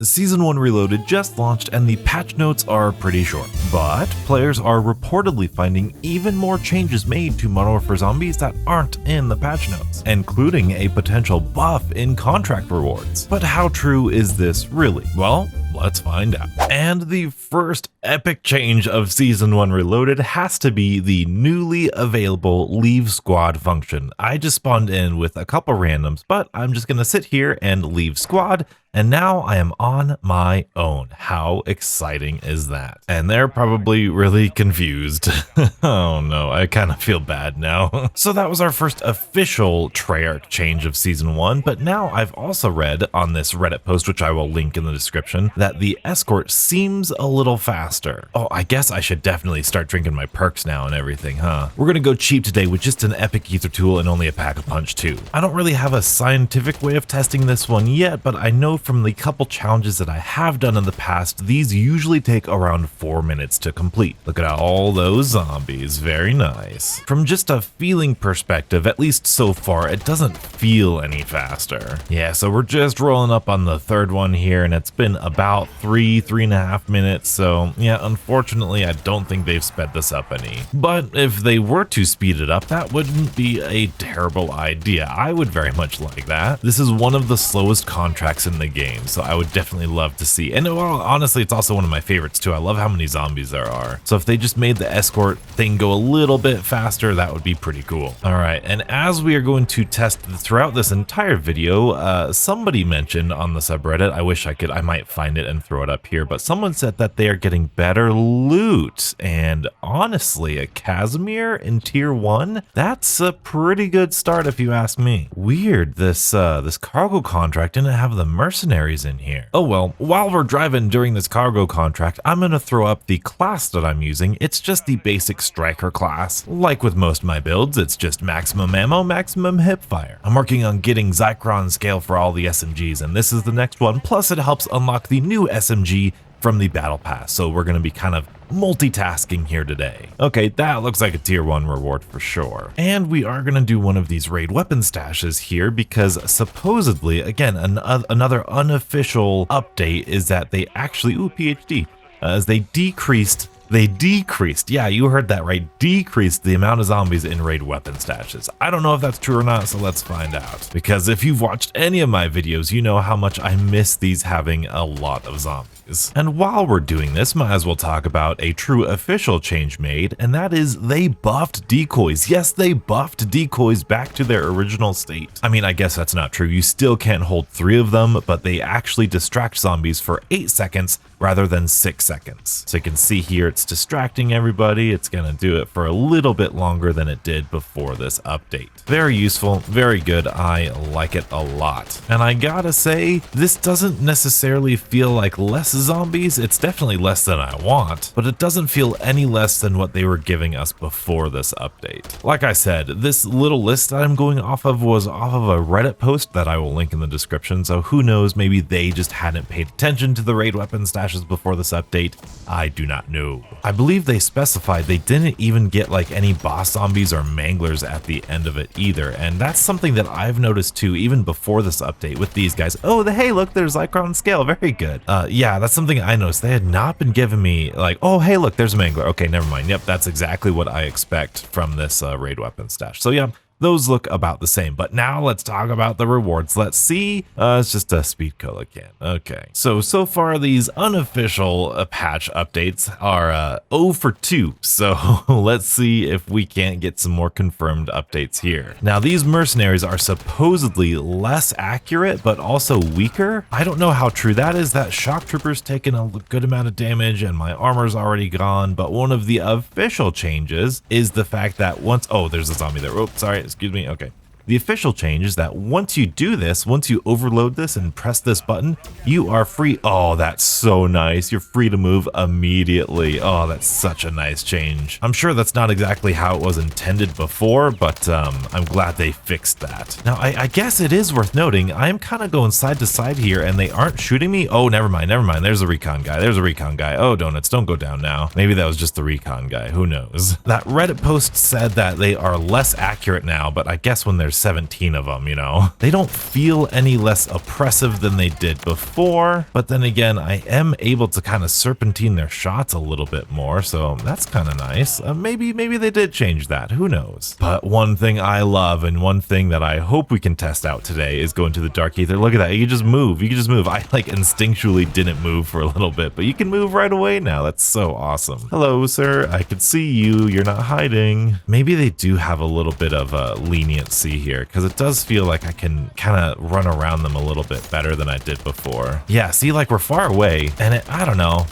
Season 1 Reloaded just launched and the patch notes are pretty short, but players are reportedly finding even more changes made to Modern Warfare Zombies that aren't in the patch notes, including a potential buff in contract rewards. But how true is this really? Well, let's find out. And the first epic change of Season 1 Reloaded has to be the newly available Leave Squad function. I just spawned in with a couple randoms, but I'm just gonna sit here and leave squad, and now I am on my own. How exciting is that? And they're probably really confused. Oh no, I kind of feel bad now. So that was our first official Treyarch change of Season 1, but now I've also read on this Reddit post, which I will link in the description, that the escort seems a little faster. Oh, I guess I should definitely start drinking my perks now and everything, huh? We're gonna go cheap today with just an epic ether tool and only a pack of punch too. I don't really have a scientific way of testing this one yet, but I know from the couple challenges that I have done in the past, these usually take around 4 minutes to complete. Look at all those zombies, very nice. From just a feeling perspective, at least so far, it doesn't feel any faster. Yeah, so we're just rolling up on the third one here, and it's been about 3.5 minutes, so yeah, unfortunately, I don't think they've sped this up any. But if they were to speed it up, that wouldn't be a terrible idea. I would very much like that. This is one of the slowest contracts in the game, so I would definitely love to see. And well, honestly, it's also one of my favorites too. I love how many zombies there are. So if they just made the escort thing go a little bit faster, that would be pretty cool. All right, and as we are going to test throughout this entire video, somebody mentioned on the subreddit, I might find it and throw it up here, but someone said that they are getting better loot. And honestly, a Casimir in tier 1, that's a pretty good start if you ask me. Weird, this cargo contract didn't have the Mercenaries in here. Oh well, while we're driving during this cargo contract, I'm gonna throw up the class that I'm using. It's just the basic striker class. Like with most of my builds, it's just maximum ammo, maximum hipfire. I'm working on getting Zychron scale for all the SMGs, and this is the next one. Plus it helps unlock the new SMG from the battle pass, so we're gonna be kind of multitasking here today. Okay, that looks like a tier 1 reward for sure. And we are gonna do one of these raid weapon stashes here because supposedly, again, another unofficial update is that they actually, PhD, as they decreased, yeah, you heard that right, decreased the amount of zombies in raid weapon stashes. I don't know if that's true or not, so let's find out. Because if you've watched any of my videos, you know how much I miss these having a lot of zombies. And while we're doing this, might as well talk about a true official change made, and that is they buffed decoys. Yes, they buffed decoys back to their original state. I mean, I guess that's not true. You still can't hold 3 of them, but they actually distract zombies for 8 seconds rather than 6 seconds. So you can see here, it's distracting everybody. It's gonna do it for a little bit longer than it did before this update. Very useful, very good. I like it a lot. And I gotta say, this doesn't necessarily feel like less zombies. It's definitely less than I want, but it doesn't feel any less than what they were giving us before this update. Like I said, this little list that I'm going off of was off of a Reddit post that I will link in the description, so who knows, maybe they just hadn't paid attention to the raid weapon stashes before this update. I do not know. I believe they specified they didn't even get like any boss zombies or manglers at the end of it either, and that's something that I've noticed too even before this update with these guys. Oh, hey, look, there's Zychron scale, very good. Yeah, that's something I noticed. They had not been giving me like, oh, hey, look, there's a mangler. Okay, never mind. Yep, that's exactly what I expect from this raid weapon stash. So yeah, those look about the same, but now let's talk about the rewards. Let's see. It's just a speed cola can. Okay. So far these unofficial patch updates are 0 for 2. So let's see if we can't get some more confirmed updates here. Now these mercenaries are supposedly less accurate, but also weaker. I don't know how true that is. That shock trooper's taken a good amount of damage and my armor's already gone. But one of the official changes is the fact that once, oh, there's a zombie there. Oh, sorry. Excuse me. Okay. The official change is that once you do this, once you overload this and press this button, you are free. Oh, that's so nice. You're free to move immediately. Oh, that's such a nice change. I'm sure that's not exactly how it was intended before, but I'm glad they fixed that. Now, I guess it is worth noting, I am kind of going side to side here and they aren't shooting me. Oh, never mind. There's a recon guy. Oh, donuts, don't go down now. Maybe that was just the recon guy. Who knows? That Reddit post said that they are less accurate now, but I guess when there's 17 of them, you know? They don't feel any less oppressive than they did before, but then again, I am able to kind of serpentine their shots a little bit more, so that's kind of nice. Maybe they did change that, who knows? But one thing I love and one thing that I hope we can test out today is going to the Dark Aether. Look at that, you can just move, I like instinctually didn't move for a little bit, but you can move right away now. That's so awesome. Hello, sir, I could see you, you're not hiding. Maybe they do have a little bit of leniency here, because it does feel like I can kind of run around them a little bit better than I did before. Yeah, see, like we're far away, and I don't know,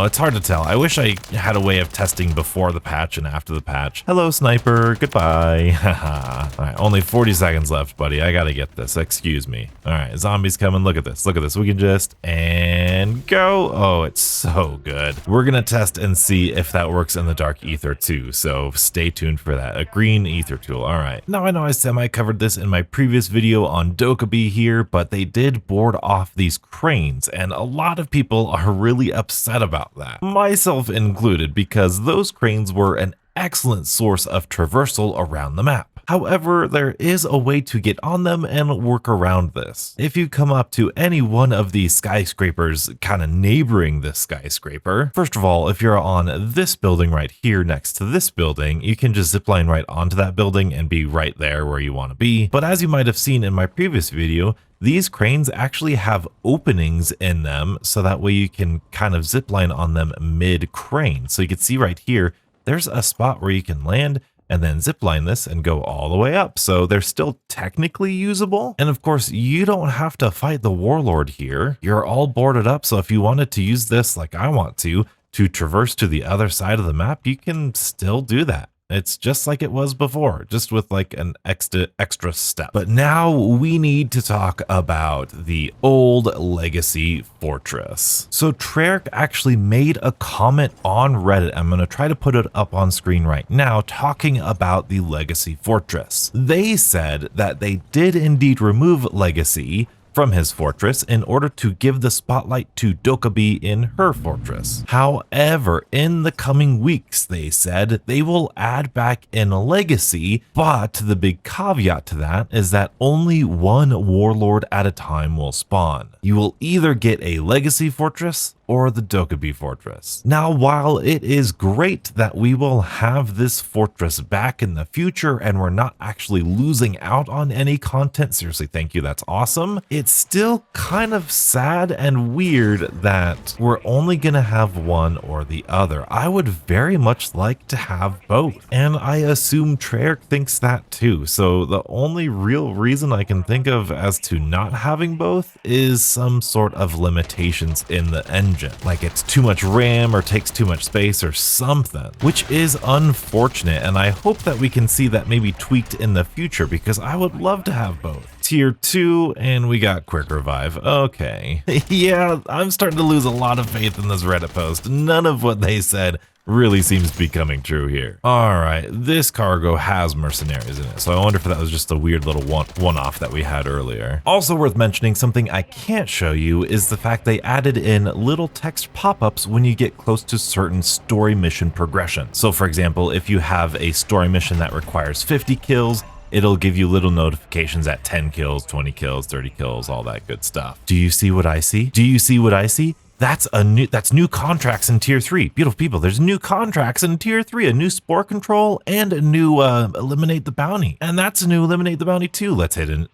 it's hard to tell. I wish I had a way of testing before the patch and after the patch. Hello, sniper, goodbye. Haha. All right, only 40 seconds left, buddy. I gotta get this, excuse me. All right, zombies coming, look at this. We can just, and go. Oh, it's so good. We're gonna test and see if that works in the Dark Aether too, so stay tuned for that. A green ether tool, all right. Now I know I semi-covered this in my previous video on Dokkaebi here, but they did board off these cranes, and a lot of people are really upset about that, myself included, because those cranes were an excellent source of traversal around the map. However, there is a way to get on them and work around this. If you come up to any one of these skyscrapers kind of neighboring this skyscraper, first of all, if you're on this building right here next to this building, you can just zipline right onto that building and be right there where you want to be. But as you might have seen in my previous video, these cranes actually have openings in them, so that way you can kind of zipline on them mid-crane. So you can see right here, there's a spot where you can land and then zipline this and go all the way up. So they're still technically usable. And of course, you don't have to fight the warlord here. You're all boarded up. So if you wanted to use this like I want to traverse to the other side of the map, you can still do that. It's just like it was before, just with like an extra step. But now we need to talk about the old legacy fortress. So Treyarch actually made a comment on Reddit. I'm going to try to put it up on screen right now, talking about the legacy fortress. They said that they did indeed remove legacy from his fortress in order to give the spotlight to Dokkaebi in her fortress. However, in the coming weeks, they said they will add back in legacy, but the big caveat to that is that only one warlord at a time will spawn. You will either get a legacy fortress or the Dokkaebi fortress. Now, while it is great that we will have this fortress back in the future and we're not actually losing out on any content, seriously, thank you, that's awesome, it's still kind of sad and weird that we're only gonna have one or the other. I would very much like to have both, and I assume Treyarch thinks that too. So the only real reason I can think of as to not having both is some sort of limitations in the engine. Like it's too much RAM or takes too much space or something, which is unfortunate, and I hope that we can see that maybe tweaked in the future, because I would love to have both. Tier 2, and we got quick revive. Okay. Yeah, I'm starting to lose a lot of faith in this Reddit post. None of what they said really seems to be coming true here. All right, this cargo has mercenaries in it, so I wonder if that was just a weird little one-off that we had earlier. Also worth mentioning, something I can't show you is the fact they added in little text pop-ups when you get close to certain story mission progression. So for example, if you have a story mission that requires 50 kills, it'll give you little notifications at 10 kills, 20 kills, 30 kills, all that good stuff. Do you see what I see? Do you see what I see? That's new contracts in tier 3. Beautiful people, there's new contracts in tier 3, a new spore control and a new eliminate the bounty. And that's a new eliminate the bounty too. Let's hit in.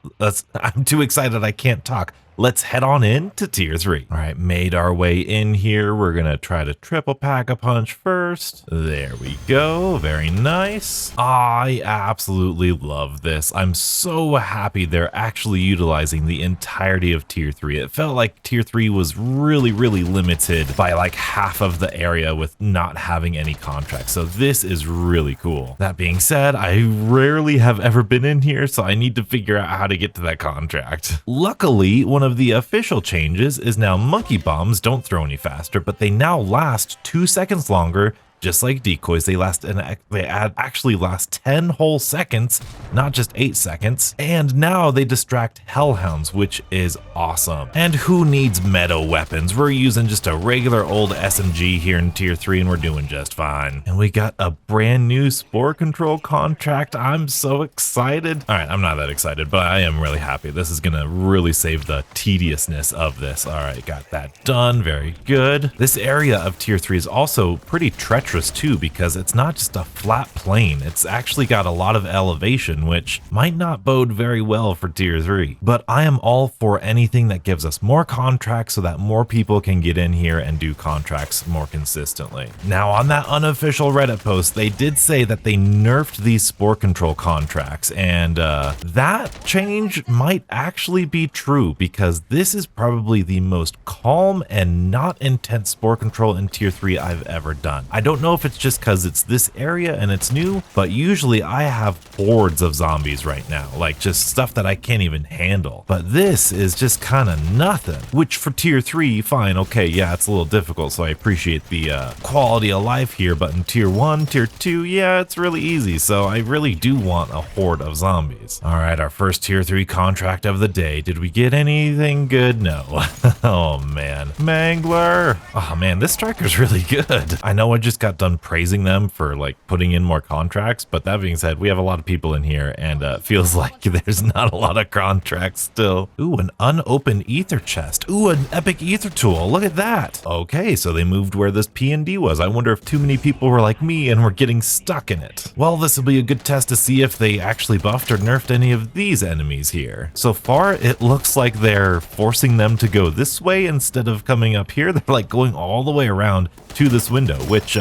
I'm too excited I can't talk. Let's head on in to tier 3. All right, made our way in here. We're gonna try to triple pack a punch first. There we go, very nice. I absolutely love this. I'm so happy they're actually utilizing the entirety of tier 3. It felt like tier 3 was really limited by like half of the area with not having any contracts. So this is really cool. That being said, I rarely have ever been in here, so I need to figure out how to get to that contract. Luckily, one of the official changes is now monkey bombs don't throw any faster, but they now last 2 seconds longer Just like decoys, they actually last 10 whole seconds, not just 8 seconds. And now they distract hellhounds, which is awesome. And who needs meta weapons? We're using just a regular old SMG here in tier 3 and we're doing just fine. And we got a brand new spore control contract. I'm so excited. All right, I'm not that excited, but I am really happy. This is gonna really save the tediousness of this. All right, got that done. Very good. This area of tier 3 is also pretty treacherous too, because it's not just a flat plane. It's actually got a lot of elevation, which might not bode very well for tier 3. But I am all for anything that gives us more contracts so that more people can get in here and do contracts more consistently. Now, on that unofficial Reddit post, they did say that they nerfed these spore control contracts, and that change might actually be true, because this is probably the most calm and not intense spore control in tier 3 I've ever done. I don't know if it's just because it's this area and it's new, but usually I have hordes of zombies right now, like just stuff that I can't even handle. But this is just kind of nothing, which for tier 3, fine, okay, yeah, it's a little difficult, so I appreciate the quality of life here, but in tier 1, tier 2, yeah, it's really easy, so I really do want a horde of zombies. All right, our first tier 3 contract of the day. Did we get anything good? No. Oh man. Mangler. Oh man, this striker's really good. I know I just got done praising them for like putting in more contracts, but that being said, we have a lot of people in here and feels like there's not a lot of contracts still. Ooh, an unopened ether chest. Ooh, an epic ether tool. Look at that. Okay, so they moved where this P&D was. I wonder if too many people were like me and were getting stuck in it. Well, this will be a good test to see if they actually buffed or nerfed any of these enemies here. So far, it looks like they're forcing them to go this way instead of coming up here. They're like going all the way around to this window, which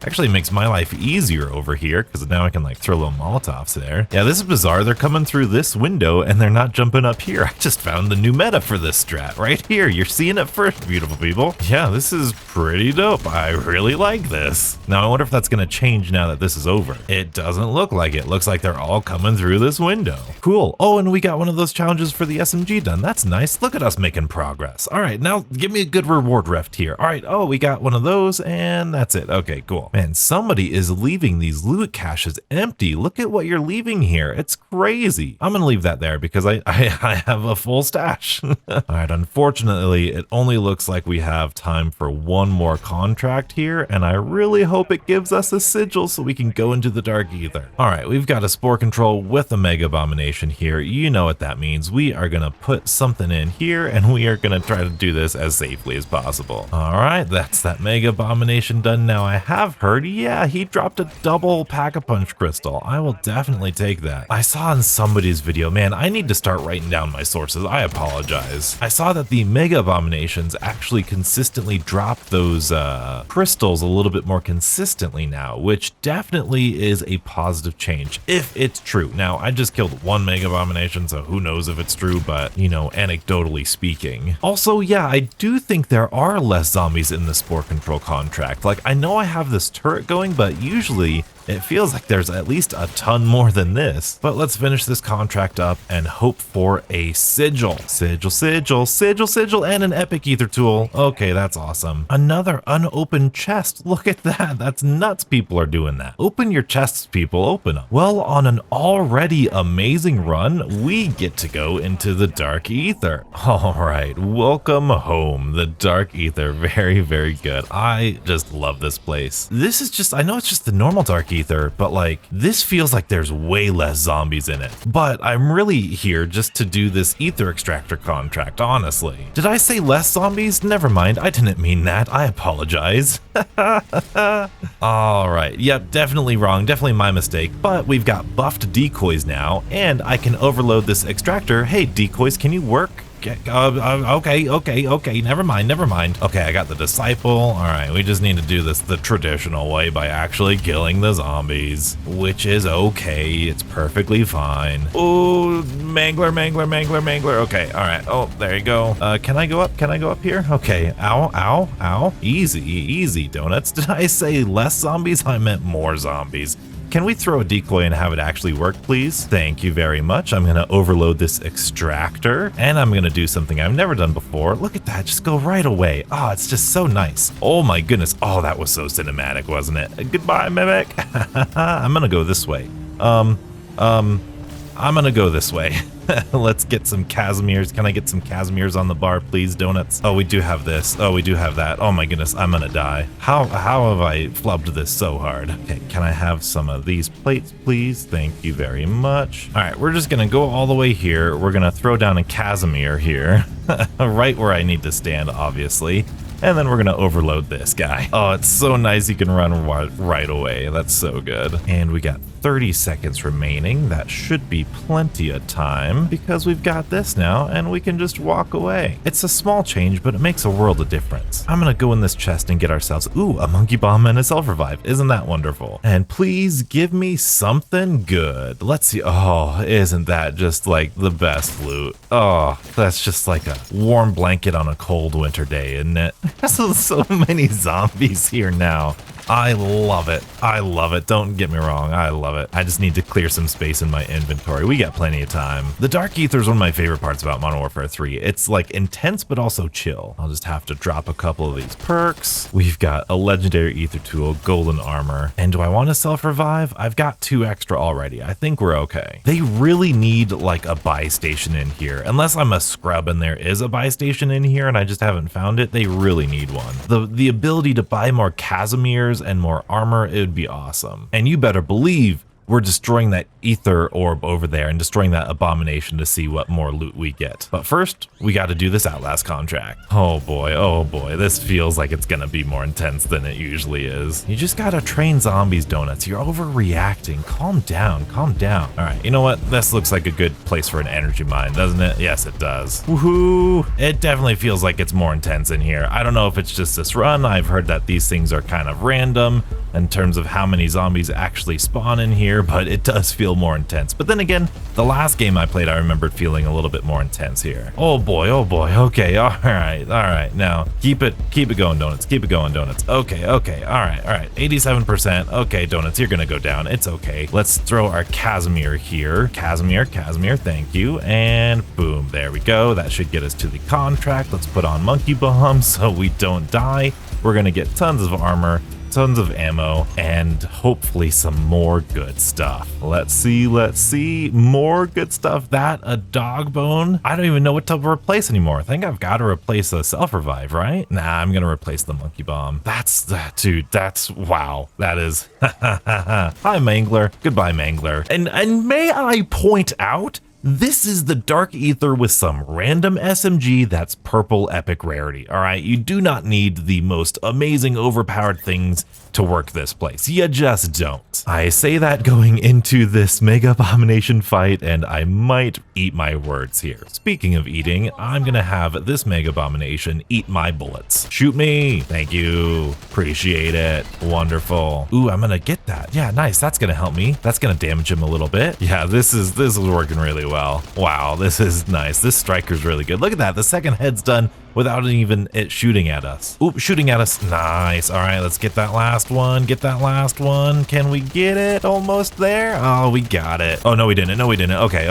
actually makes my life easier over here, because now I can like throw little Molotovs there. Yeah, this is bizarre. They're coming through this window and they're not jumping up here. I just found the new meta for this strat right here. You're seeing it first, beautiful people. Yeah, this is pretty dope. I really like this. Now, I wonder if that's going to change now that this is over. It doesn't look like it. Looks like they're all coming through this window. Cool. Oh, and we got one of those challenges for the SMG done. That's nice. Look at us making progress. All right, now give me a good reward reft here. All right. Oh, we got one of those and that's it. Okay, cool. Man, somebody is leaving these loot caches empty. Look at what you're leaving here. It's crazy. I'm gonna leave that there because I have a full stash. All right, unfortunately, it only looks like we have time for one more contract here, and I really hope it gives us a sigil so we can go into the dark ether. All right, we've got a spore control with a mega abomination here. You know what that means. We are gonna put something in here, and we are gonna try to do this as safely as possible. All right, that's that mega abomination done. Now, I have heard, yeah, he dropped a double pack-a-punch crystal. I will definitely take that. I saw in somebody's video, man, I need to start writing down my sources. I apologize. I saw that the mega abominations actually consistently drop those crystals a little bit more consistently now, which definitely is a positive change if it's true. Now, I just killed one mega abomination, so who knows if it's true, but you know, anecdotally speaking. Also, yeah, I do think there are less zombies in the spore control contract. Like, I know I have this turret going, but usually it feels like there's at least a ton more than this. But let's finish this contract up and hope for a sigil. Sigil, sigil, sigil, sigil, and an epic ether tool. Okay, that's awesome. Another unopened chest. Look at that. That's nuts. People are doing that. Open your chests, people. Open them. Well, on an already amazing run, we get to go into the dark ether. All right, welcome home. The dark ether. Very, very good. I just love this place. This is just, I know it's just the normal dark ether, but like this feels like there's way less zombies in it. But I'm really here just to do this ether extractor contract, honestly. Did I say less zombies? Never mind, I didn't mean that. I apologize. All right, yep, definitely wrong, definitely my mistake, but we've got buffed decoys now, and I can overload this extractor. Hey, decoys, can you work? Okay, never mind. Okay, I got the disciple. All right, we just need to do this the traditional way by actually killing the zombies, which is okay. It's perfectly fine. Oh, mangler. Okay, all right. Oh, there you go. Can I go up? Can I go up here? Okay, ow. Easy, donuts. Did I say less zombies? I meant more zombies. Can we throw a decoy and have it actually work, please? Thank you very much. I'm gonna overload this extractor, and I'm gonna do something I've never done before. Look at that, just go right away. Oh, it's just so nice. Oh my goodness. Oh, that was so cinematic, wasn't it? Goodbye, Mimic. I'm gonna go this way. I'm gonna go this way. Let's get some Casimirs. Can I get some Casimirs on the bar, please, donuts? Oh, we do have this. Oh, we do have that. Oh my goodness, I'm gonna die. How have I flubbed this so hard? Okay, can I have some of these plates, please? Thank you very much. All right, we're just gonna go all the way here. We're gonna throw down a Casimir here, right where I need to stand, obviously. And then we're gonna overload this guy. Oh, it's so nice you can run right away. That's so good. And we got 30 seconds remaining. That should be plenty of time because we've got this now and we can just walk away. It's a small change, but it makes a world of difference. I'm gonna go in this chest and get ourselves, ooh, a monkey bomb and a self-revive. Isn't that wonderful? And please give me something good. Let's see. Oh, isn't that just like the best loot? Oh, that's just like a warm blanket on a cold winter day, isn't it? There's so many zombies here now. I love it. I love it. Don't get me wrong. I love it. I just need to clear some space in my inventory. We got plenty of time. The Dark Ether is one of my favorite parts about Modern Warfare 3. It's like intense, but also chill. I'll just have to drop a couple of these perks. We've got a legendary ether tool, golden armor. And do I want to self-revive? I've got 2 extra already. I think we're okay. They really need like a buy station in here. Unless I'm a scrub and there is a buy station in here and I just haven't found it, they really need one. The ability to buy more Casimirs and more armor, it would be awesome. And you better believe we're destroying that ether orb over there and destroying that abomination to see what more loot we get. But first, we got to do this Outlast contract. Oh boy, this feels like it's gonna be more intense than it usually is. You just gotta train zombies, donuts. You're overreacting. Calm down, calm down. All right, you know what? This looks like a good place for an energy mine, doesn't it? Yes, it does. Woohoo! It definitely feels like it's more intense in here. I don't know if it's just this run. I've heard that these things are kind of random in terms of how many zombies actually spawn in here, but it does feel more intense. But then again, the last game I played, I remembered feeling a little bit more intense here. Oh boy, okay, all right. Now, keep it going, donuts, keep it going, donuts. Okay, all right, 87%. Okay, donuts, you're gonna go down, it's okay. Let's throw our Casimir here. Casimir, thank you, and boom, there we go. That should get us to the contract. Let's put on monkey bombs so we don't die. We're gonna get tons of armor, tons of ammo, and hopefully some more good stuff. Let's see, more good stuff. That, a dog bone? I don't even know what to replace anymore. I think I've got to replace a self-revive, right? Nah, I'm gonna replace the monkey bomb. Dude, that's, wow, that is, hi Mangler, goodbye Mangler. And may I point out, this is the Dark Ether with some random SMG that's purple epic rarity, alright? You do not need the most amazing overpowered things to work this place. You just don't. I say that going into this Mega Abomination fight, and I might eat my words here. Speaking of eating, I'm gonna have this Mega Abomination eat my bullets. Shoot me. Thank you. Appreciate it. Wonderful. Ooh, I'm gonna get that. Yeah, nice. That's gonna help me. That's gonna damage him a little bit. Yeah, this is working really well. Wow, this is nice. This striker's really good. Look at that. The second head's done without even it shooting at us. Oop, shooting at us. Nice. All right, let's get that last one. Get that last one. Can we get it? Almost there? Oh, we got it. Oh, no, we didn't. No, we didn't. Okay.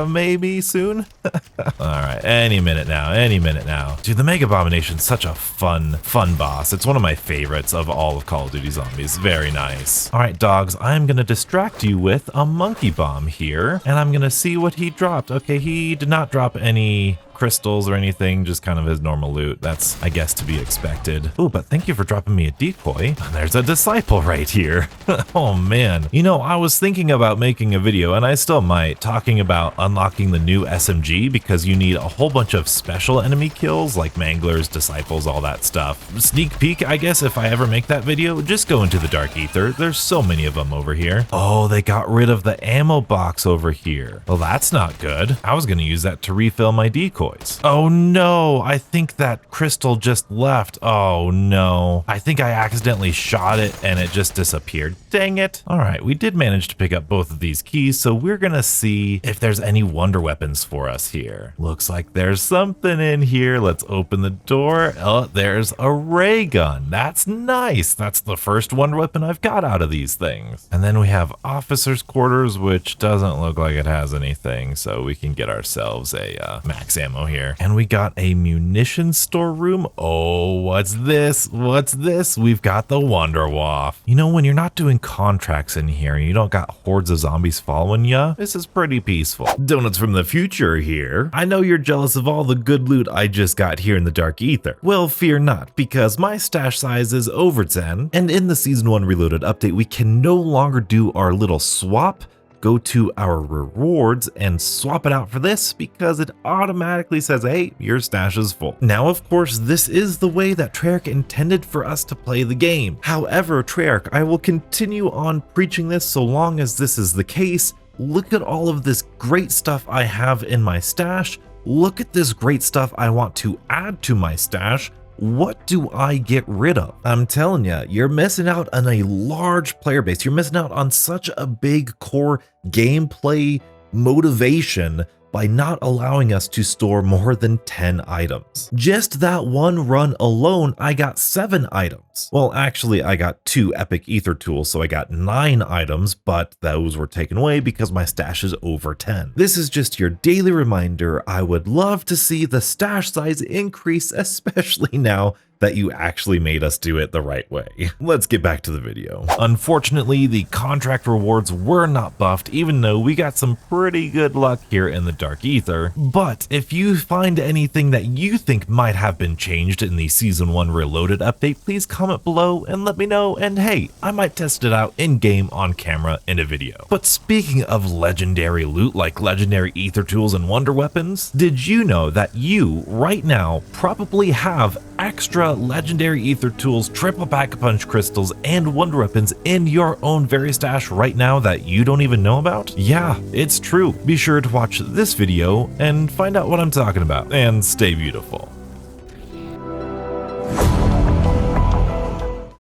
Maybe soon. All right, any minute now. Dude, the Mega Abomination's such a fun boss. It's one of my favorites of all of Call of Duty Zombies. Very nice. All right, dogs, I'm gonna distract you with a monkey bomb here, and I'm gonna see what he dropped. Okay, he did not drop any crystals or anything, just kind of his normal loot. That's, I guess, to be expected. Oh, but thank you for dropping me a decoy. There's a disciple right here. Oh man. You know, I was thinking about making a video, and I still might, talking about unlocking the new SMG because you need a whole bunch of special enemy kills like manglers, disciples, all that stuff. Sneak peek, I guess, if I ever make that video, just go into the Dark Ether. There's so many of them over here. Oh, they got rid of the ammo box over here. Well, that's not good. I was gonna use that to refill my decoys. decoys. Oh no, I think that crystal just left. Oh no, I think I accidentally shot it and it just disappeared. Dang it. All right, we did manage to pick up both of these keys, so we're gonna see if there's any wonder weapons for us here. Looks like there's something in here. Let's open the door. Oh, there's a ray gun. That's nice. That's the first wonder weapon I've got out of these things. And then we have officer's quarters, which doesn't look like it has anything, so we can get ourselves a max ammo here. And we got a munition storeroom. Oh, what's this? What's this? We've got the Wonder Waff. You know, when you're not doing contracts in here and you don't got hordes of zombies following ya, this is pretty peaceful. Donuts from the future here. I know you're jealous of all the good loot I just got here in the Dark Ether. Well, fear not, because my stash size is over 10, and in the Season 1 Reloaded update, we can no longer do our little swap, go to our rewards and swap it out for this because it automatically says, hey, your stash is full. Now, of course, this is the way that Treyarch intended for us to play the game. However, Treyarch, I will continue on preaching this so long as this is the case. Look at all of this great stuff I have in my stash. Look at this great stuff I want to add to my stash. What do I get rid of? I'm telling you, you're missing out on a large player base. You're missing out on such a big core gameplay motivation by not allowing us to store more than 10 items. Just that one run alone, I got 7 items. Well, actually, I got 2 epic ether tools, so I got 9 items, but those were taken away because my stash is over 10. This is just your daily reminder. I would love to see the stash size increase, especially now that you actually made us do it the right way. Let's get back to the video. Unfortunately, the contract rewards were not buffed, even though we got some pretty good luck here in the Dark Ether. But if you find anything that you think might have been changed in the Season 1 Reloaded update, please comment below and let me know, and hey, I might test it out in-game on camera in a video. But speaking of legendary loot like legendary ether tools and wonder weapons, did you know that you, right now, probably have extra legendary ether tools, triple pack-a-punch crystals, and wonder weapons in your own very stash right now that you don't even know about? Yeah, it's true. Be sure to watch this video and find out what I'm talking about, and stay beautiful.